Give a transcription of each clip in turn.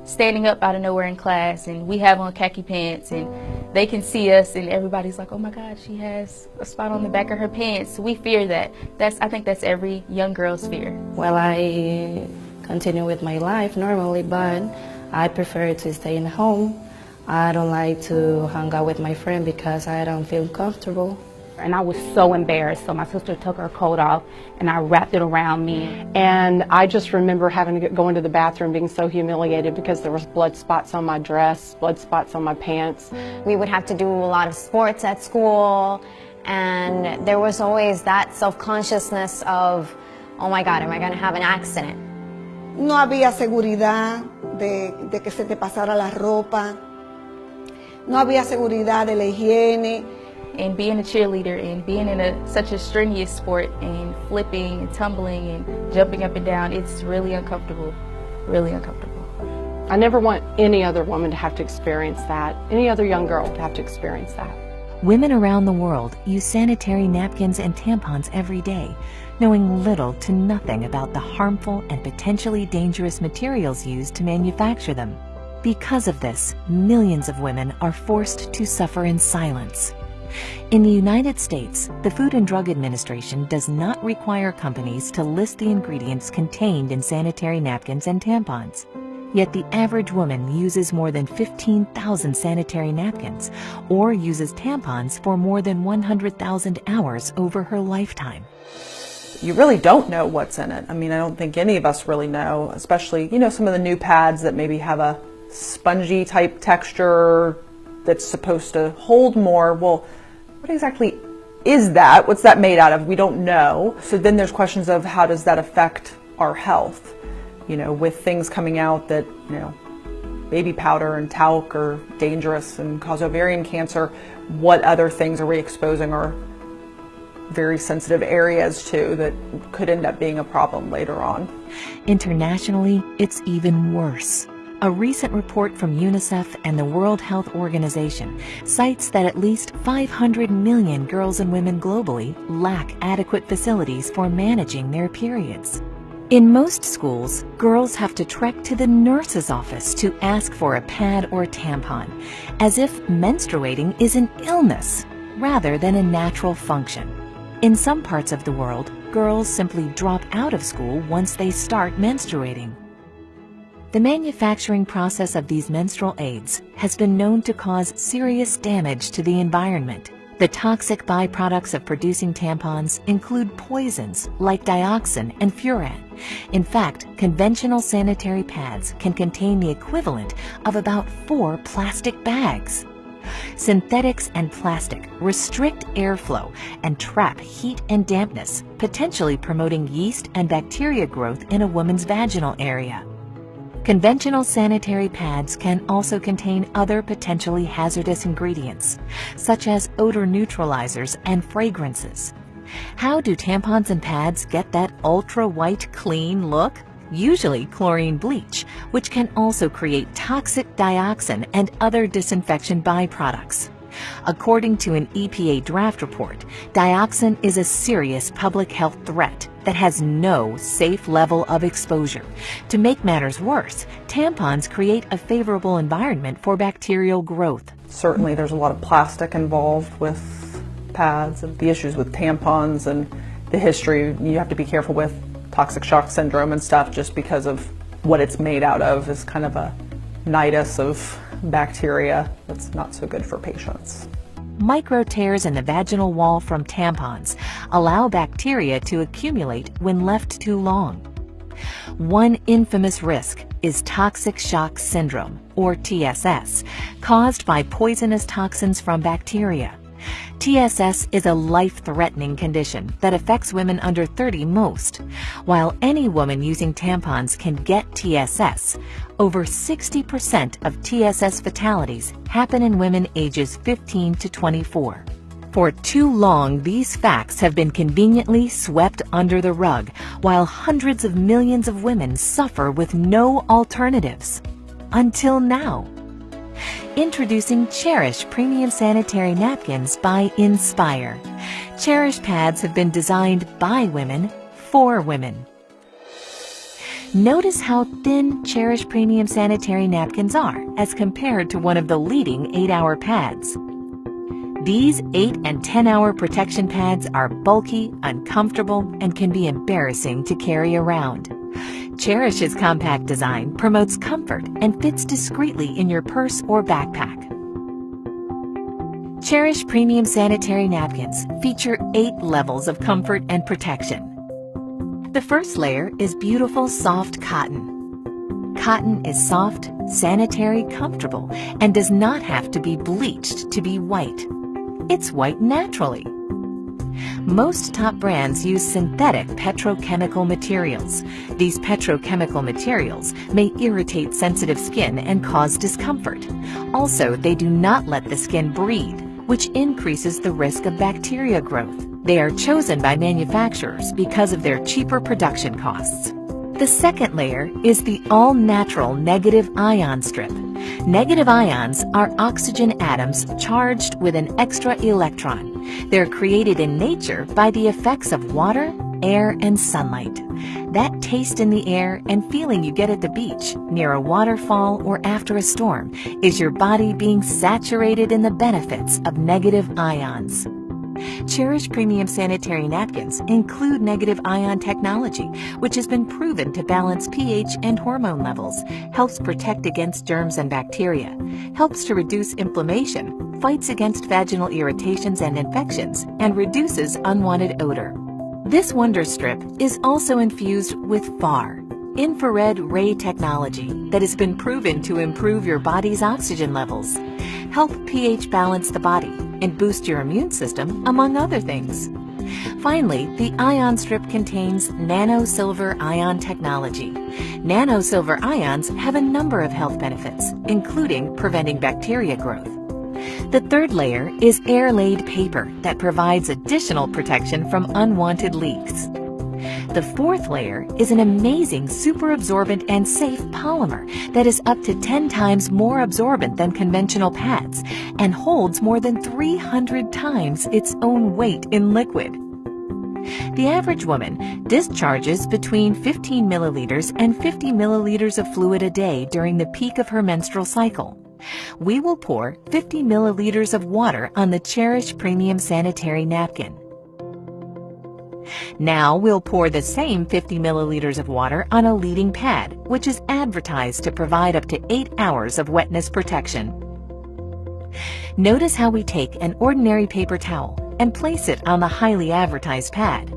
standing up out of nowhere in class and we have on khaki pants and they can see us and everybody's like, oh my God, she has a spot on the back of her pants. We fear that. I think that's every young girl's fear. Well, I continue with my life normally, but I prefer to stay in home. I don't like to hang out with my friend because I don't feel comfortable. And I was so embarrassed, so my sister took her coat off and I wrapped it around me. And I just remember having to go into the bathroom being so humiliated because there was blood spots on my dress, blood spots on my pants. We would have to do a lot of sports at school, and there was always that self-consciousness of, oh my God, am I going to have an accident? No había seguridad de que se te pasara la ropa. No había seguridad de la higiene. And being a cheerleader and being in such a strenuous sport and flipping and tumbling and jumping up and down, it's really uncomfortable, really uncomfortable. I never want any other woman to have to experience that, any other young girl to have to experience that. Women around the world use sanitary napkins and tampons every day, knowing little to nothing about the harmful and potentially dangerous materials used to manufacture them. Because of this, millions of women are forced to suffer in silence. In the United States, the Food and Drug Administration does not require companies to list the ingredients contained in sanitary napkins and tampons. Yet the average woman uses more than 15,000 sanitary napkins or uses tampons for more than 100,000 hours over her lifetime. You really don't know what's in it. I mean, I don't think any of us really know, especially, some of the new pads that maybe have a spongy type texture that's supposed to hold more. Well, what exactly is that? What's that made out of? We don't know. So then there's questions of how does that affect our health? With things coming out that, baby powder and talc are dangerous and cause ovarian cancer, what other things are we exposing our very sensitive areas to that could end up being a problem later on? Internationally, it's even worse. A recent report from UNICEF and the World Health Organization cites that at least 500 million girls and women globally lack adequate facilities for managing their periods. In most schools, girls have to trek to the nurse's office to ask for a pad or tampon, as if menstruating is an illness rather than a natural function. In some parts of the world, girls simply drop out of school once they start menstruating. The manufacturing process of these menstrual aids has been known to cause serious damage to the environment. The toxic byproducts of producing tampons include poisons like dioxin and furan. In fact, conventional sanitary pads can contain the equivalent of about 4 plastic bags. Synthetics and plastic restrict airflow and trap heat and dampness, potentially promoting yeast and bacteria growth in a woman's vaginal area. Conventional sanitary pads can also contain other potentially hazardous ingredients, such as odor neutralizers and fragrances. How do tampons and pads get that ultra-white clean look? Usually chlorine bleach, which can also create toxic dioxin and other disinfection byproducts. According to an EPA draft report, dioxin is a serious public health threat that has no safe level of exposure. To make matters worse, tampons create a favorable environment for bacterial growth. Certainly there's a lot of plastic involved with pads and the issues with tampons and the history. You have to be careful with toxic shock syndrome and stuff just because of what it's made out of is kind of a nidus of bacteria that's not so good for patients. Micro tears in the vaginal wall from tampons allow bacteria to accumulate when left too long. One infamous risk is toxic shock syndrome, or TSS, caused by poisonous toxins from bacteria. TSS is a life-threatening condition that affects women under 30 most. While any woman using tampons can get TSS, over 60% of TSS fatalities happen in women ages 15 to 24. For too long, these facts have been conveniently swept under the rug, while hundreds of millions of women suffer with no alternatives. Until now. Introducing Cherish Premium Sanitary Napkins by Nspire. Cherish pads have been designed by women for women. Notice how thin Cherish Premium Sanitary Napkins are as compared to one of the leading 8-hour pads. These 8 and 10-hour protection pads are bulky, uncomfortable, and can be embarrassing to carry around. Cherish's compact design promotes comfort and fits discreetly in your purse or backpack. Cherish Premium Sanitary Napkins feature 8 levels of comfort and protection. The first layer is beautiful, soft cotton. Cotton is soft, sanitary, comfortable, and does not have to be bleached to be white. It's white naturally. Most top brands use synthetic petrochemical materials. These petrochemical materials may irritate sensitive skin and cause discomfort. Also, they do not let the skin breathe, which increases the risk of bacteria growth. They are chosen by manufacturers because of their cheaper production costs. The second layer is the all-natural negative ion strip. Negative ions are oxygen atoms charged with an extra electron. They're created in nature by the effects of water, air, and sunlight. That taste in the air and feeling you get at the beach, near a waterfall, or after a storm is your body being saturated in the benefits of negative ions. Cherish Premium Sanitary Napkins include negative ion technology, which has been proven to balance pH and hormone levels, helps protect against germs and bacteria, helps to reduce inflammation, fights against vaginal irritations and infections, and reduces unwanted odor. This wonder strip is also infused with FAR, infrared ray technology, that has been proven to improve your body's oxygen levels, help pH balance the body, and boost your immune system, among other things. Finally, the ion strip contains nano-silver ion technology. Nano-silver ions have a number of health benefits, including preventing bacteria growth. The third layer is air-laid paper that provides additional protection from unwanted leaks. The fourth layer is an amazing super absorbent and safe polymer that is up to 10 times more absorbent than conventional pads and holds more than 300 times its own weight in liquid. The average woman discharges between 15 milliliters and 50 milliliters of fluid a day during the peak of her menstrual cycle. We will pour 50 milliliters of water on the Cherish Premium Sanitary Napkin. Now we'll pour the same 50 milliliters of water on a leading pad, which is advertised to provide up to 8 hours of wetness protection. Notice how we take an ordinary paper towel and place it on the highly advertised pad.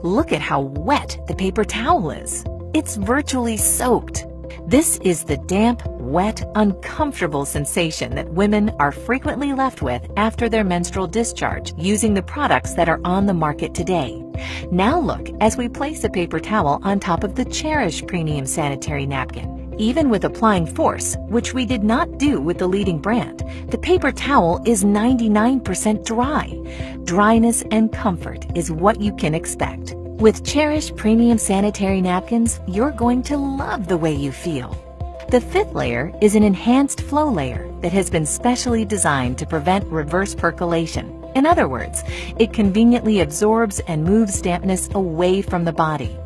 Look at how wet the paper towel is. It's virtually soaked. This is the damp, wet, uncomfortable sensation that women are frequently left with after their menstrual discharge using the products that are on the market today. Now look as we place a paper towel on top of the Cherish Premium Sanitary Napkin. Even with applying force, which we did not do with the leading brand, the paper towel is 99% dry. Dryness and comfort is what you can expect. With Cherish Premium Sanitary Napkins, you're going to love the way you feel. The fifth layer is an enhanced flow layer that has been specially designed to prevent reverse percolation. In other words, it conveniently absorbs and moves dampness away from the body.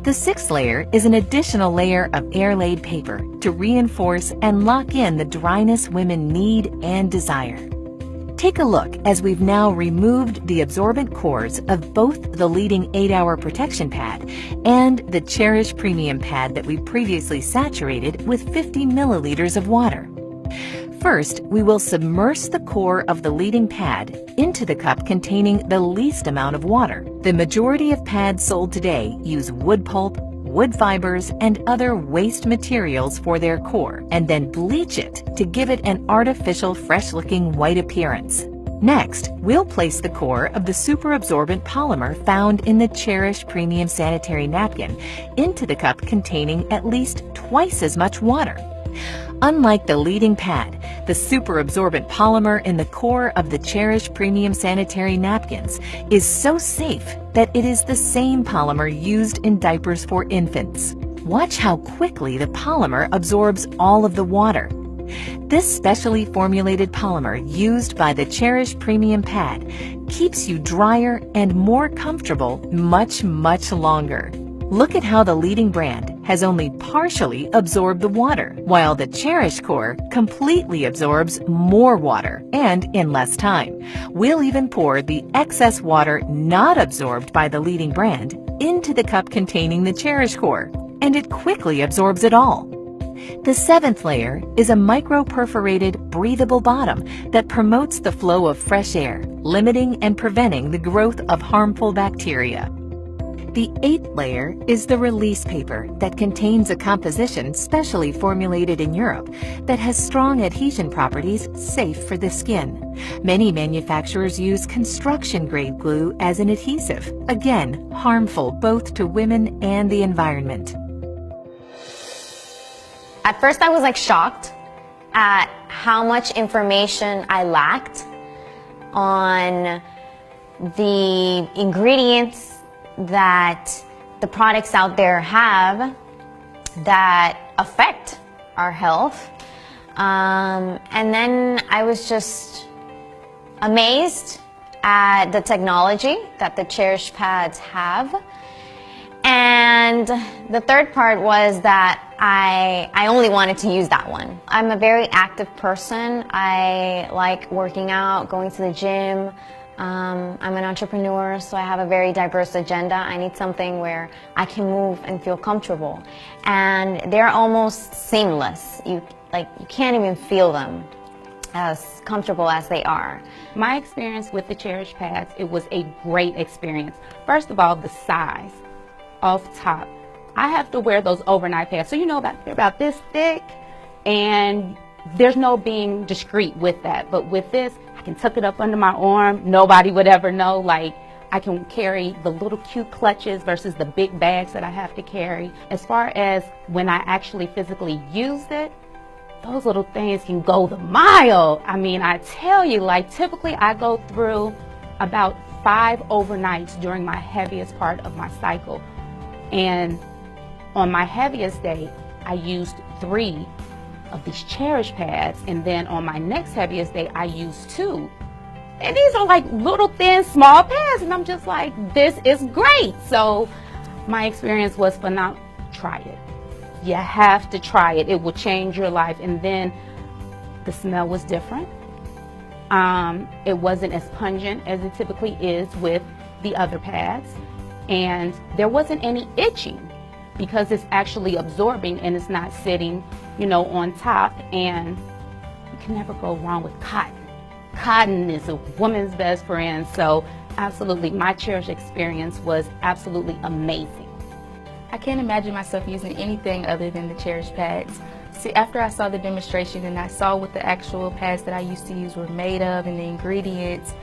The sixth layer is an additional layer of air-laid paper to reinforce and lock in the dryness women need and desire. Take a look as we've now removed the absorbent cores of both the leading 8-hour protection pad and the Cherish Premium pad that we previously saturated with 50 milliliters of water. First, we will submerge the core of the leading pad into the cup containing the least amount of water. The majority of pads sold today use wood pulp, wood fibers, and other waste materials for their core, and then bleach it to give it an artificial, fresh-looking white appearance. Next, we'll place the core of the super absorbent polymer found in the Cherish Premium Sanitary Napkin into the cup containing at least twice as much water. Unlike the leading pad, the super absorbent polymer in the core of the Cherish Premium Sanitary Napkins is so safe that it is the same polymer used in diapers for infants. Watch how quickly the polymer absorbs all of the water. This specially formulated polymer used by the Cherish Premium pad keeps you drier and more comfortable much, much longer. Look at how the leading brand has only partially absorbed the water, while the Cherish core completely absorbs more water and in less time. We'll even pour the excess water not absorbed by the leading brand into the cup containing the Cherish core, and it quickly absorbs it all. The seventh layer is a micro-perforated, breathable bottom that promotes the flow of fresh air, limiting and preventing the growth of harmful bacteria. The eighth layer is the release paper that contains a composition specially formulated in Europe that has strong adhesion properties safe for the skin. Many manufacturers use construction-grade glue as an adhesive, again, harmful both to women and the environment. At first I was like shocked at how much information I lacked on the ingredients that the products out there have that affect our health. And then I was just amazed at the technology that the Cherish pads have. And the third part was that I only wanted to use that one. I'm a very active person. I like working out, going to the gym. I'm an entrepreneur, so I have a very diverse agenda. I need something where I can move and feel comfortable. And they're almost seamless. You can't even feel them as comfortable as they are. My experience with the Cherish pads, it was a great experience. First of all, the size. Off top, I have to wear those overnight pads, so you know they're about this thick, and there's no being discreet with that. But with this, I can tuck it up under my arm. Nobody would ever know. Like, I can carry the little cute clutches versus the big bags that I have to carry. As far as when I actually physically used it, those little things can go the mile. I mean, I tell you, like, typically I go through about 5 overnights during my heaviest part of my cycle. And on my heaviest day, I used 3 of these Cherish pads, and then on my next heaviest day, I used 2. And these are like little thin, small pads, and I'm just like, this is great. So my experience was phenomenal. Try it. You have to try it. It will change your life. And then the smell was different. It wasn't as pungent as it typically is with the other pads. And there wasn't any itching because it's actually absorbing and it's not sitting, on top. And you can never go wrong with cotton. Cotton is a woman's best friend. So absolutely, my Cherish experience was absolutely amazing. I can't imagine myself using anything other than the Cherish pads. See, after I saw the demonstration and I saw what the actual pads that I used to use were made of and the ingredients,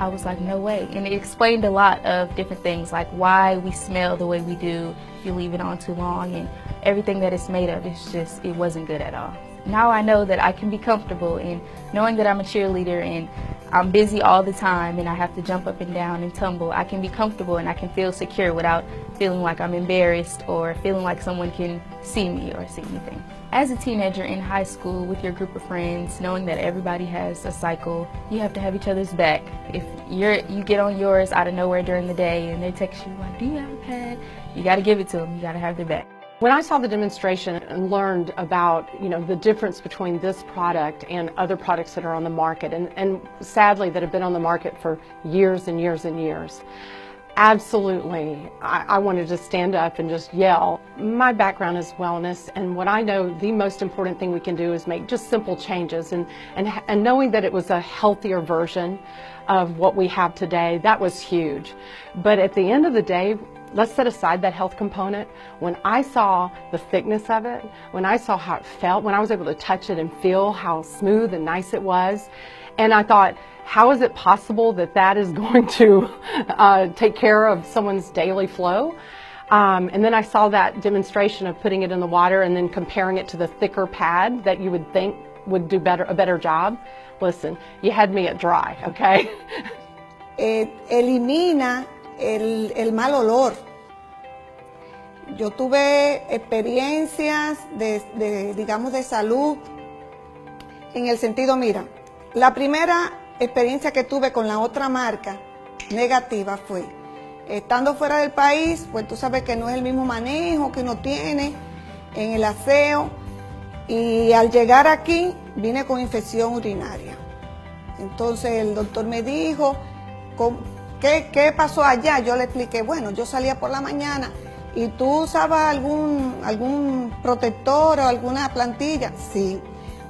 I was like, no way. And it explained a lot of different things, like why we smell the way we do if you leave it on too long, and everything that it's made of. It wasn't good at all. Now I know that I can be comfortable in knowing that I'm a cheerleader and I'm busy all the time and I have to jump up and down and tumble. I can be comfortable and I can feel secure without feeling like I'm embarrassed or feeling like someone can see me or see anything. As a teenager in high school with your group of friends, knowing that everybody has a cycle, you have to have each other's back. If you get on yours out of nowhere during the day and they text you like, do you have a pad? You got to give it to them. You got to have their back. When I saw the demonstration and learned about, the difference between this product and other products that are on the market, and sadly that have been on the market for years and years and years, absolutely, I wanted to stand up and just yell. My background is wellness, and what I know the most important thing we can do is make just simple changes, and knowing that it was a healthier version of what we have today, that was huge. But at the end of the day, let's set aside that health component. When I saw the thickness of it, when I saw how it felt, when I was able to touch it and feel how smooth and nice it was, and I thought, how is it possible that that is going to take care of someone's daily flow? And then I saw that demonstration of putting it in the water and then comparing it to the thicker pad that you would think would do a better job. Listen, you had me at dry, okay? Elimina el mal olor. Yo tuve experiencias digamos, de salud en el sentido, mira, la primera experiencia que tuve con la otra marca negativa fue Estando fuera del país, pues tú sabes que no es el mismo manejo que uno tiene en el aseo. Y al llegar aquí, vine con infección urinaria. Entonces el doctor me dijo, ¿qué pasó allá? Yo le expliqué, bueno, yo salía por la mañana y tú usabas algún protector o alguna plantilla. Sí,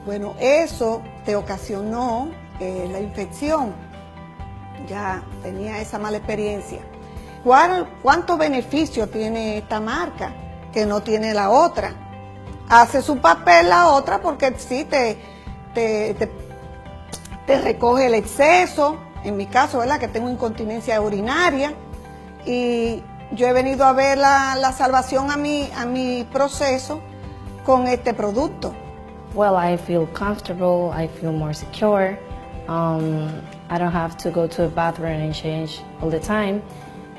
bueno, eso te ocasionó la infección. Ya tenía esa mala experiencia. ¿Cuántos beneficios tiene esta marca que no tiene la otra? Hace su papel la otra porque sí te recoge el exceso, en mi caso, ¿verdad? Que tengo incontinencia urinaria, y yo he venido a ver la salvación a mi proceso con este producto. Well, I feel comfortable, I feel more secure. I don't have to go to a bathroom and change all the time,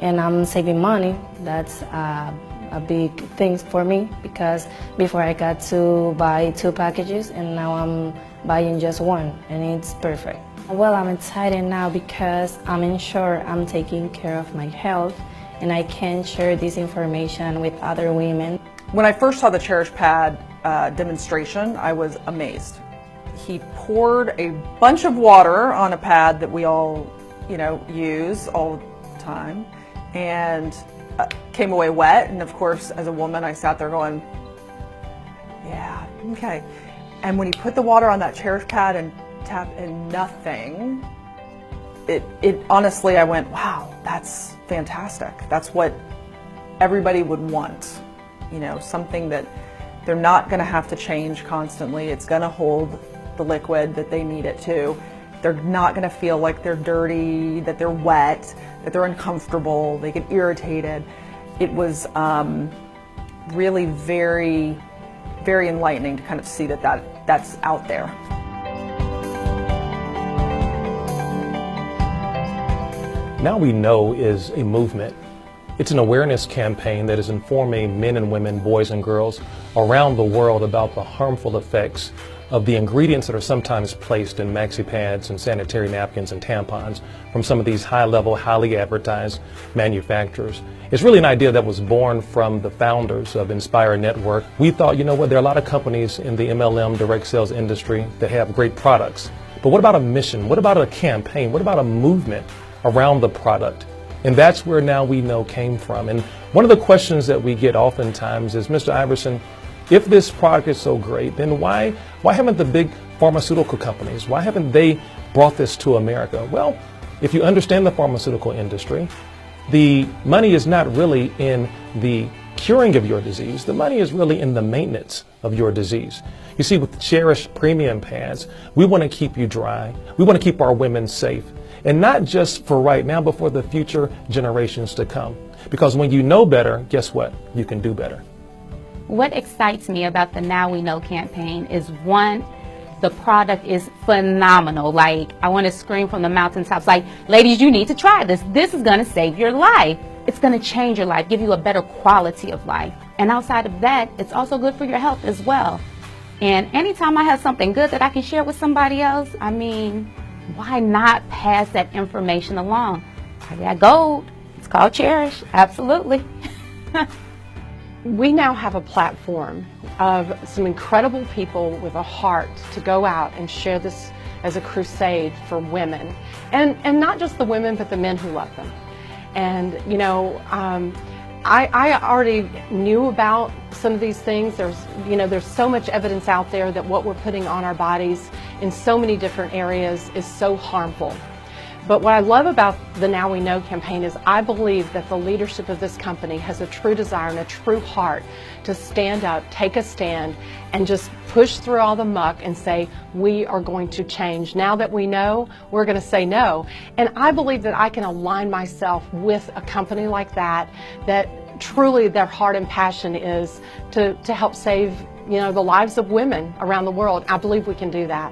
and I'm saving money. That's a big thing for me, because before I got to buy 2 packages and now I'm buying just 1, and it's perfect. Well, I'm excited now because I'm sure I'm taking care of my health and I can share this information with other women. When I first saw the Cherish pad demonstration, I was amazed. He poured a bunch of water on a pad that we all, use all the time, and came away wet. And of course, as a woman, I sat there going, yeah, okay. And when he put the water on that Cherish pad and tapped in nothing, it honestly, I went, wow, that's fantastic. That's what everybody would want. Something that they're not going to have to change constantly. It's going to hold the liquid that they need it to. They're not going to feel like they're dirty, that they're wet, that they're uncomfortable, they get irritated. It was really very, very enlightening to kind of see that's out there. Now We Know is a movement. It's an awareness campaign that is informing men and women, boys and girls around the world about the harmful effects of the ingredients that are sometimes placed in maxi pads and sanitary napkins and tampons from some of these high-level, highly advertised manufacturers. It's really an idea that was born from the founders of Nspire Network. We thought, there are a lot of companies in the MLM direct sales industry that have great products. But what about a mission? What about a campaign? What about a movement around the product? And that's where Now We Know came from. And one of the questions that we get oftentimes is, Mr. Iverson, if this product is so great, then why haven't the big pharmaceutical companies, why haven't they brought this to America? Well, if you understand the pharmaceutical industry, the money is not really in the curing of your disease. The money is really in the maintenance of your disease. You see, with the Cherish premium pads, we want to keep you dry. We want to keep our women safe. And not just for right now, but for the future generations to come. Because when you know better, guess what? You can do better. What excites me about the Now We Know campaign is, one, the product is phenomenal. Like, I want to scream from the mountaintops, like, ladies, you need to try this. This is going to save your life. It's going to change your life, give you a better quality of life. And outside of that, it's also good for your health as well. And anytime I have something good that I can share with somebody else, I mean, why not pass that information along? I got gold. It's called Cherish. Absolutely. We now have a platform of some incredible people with a heart to go out and share this as a crusade for women. And not just the women, but the men who love them. And, I already knew about some of these things. There's so much evidence out there that what we're putting on our bodies in so many different areas is so harmful. But what I love about the Now We Know campaign is I believe that the leadership of this company has a true desire and a true heart to stand up, take a stand, and just push through all the muck and say, we are going to change. Now that we know, we're going to say no. And I believe that I can align myself with a company like that truly their heart and passion is to help save, the lives of women around the world. I believe we can do that.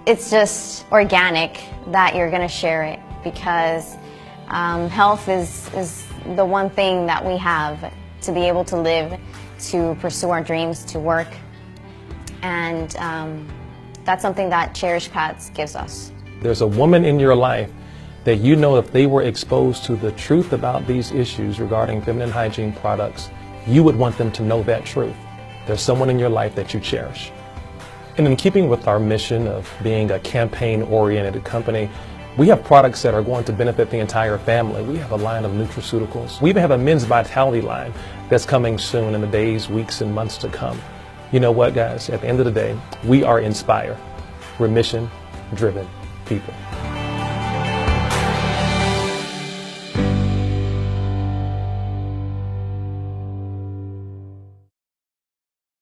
It's just organic that you're going to share it, because health is the one thing that we have to be able to live, to pursue our dreams, to work. And that's something that Cherish Pads gives us. There's a woman in your life that you know if they were exposed to the truth about these issues regarding feminine hygiene products, you would want them to know that truth. There's someone in your life that you cherish. And in keeping with our mission of being a campaign-oriented company, we have products that are going to benefit the entire family. We have a line of nutraceuticals. We even have a men's vitality line that's coming soon in the days, weeks, and months to come. You know what, guys? At the end of the day, we are Nspire. We're mission-driven people.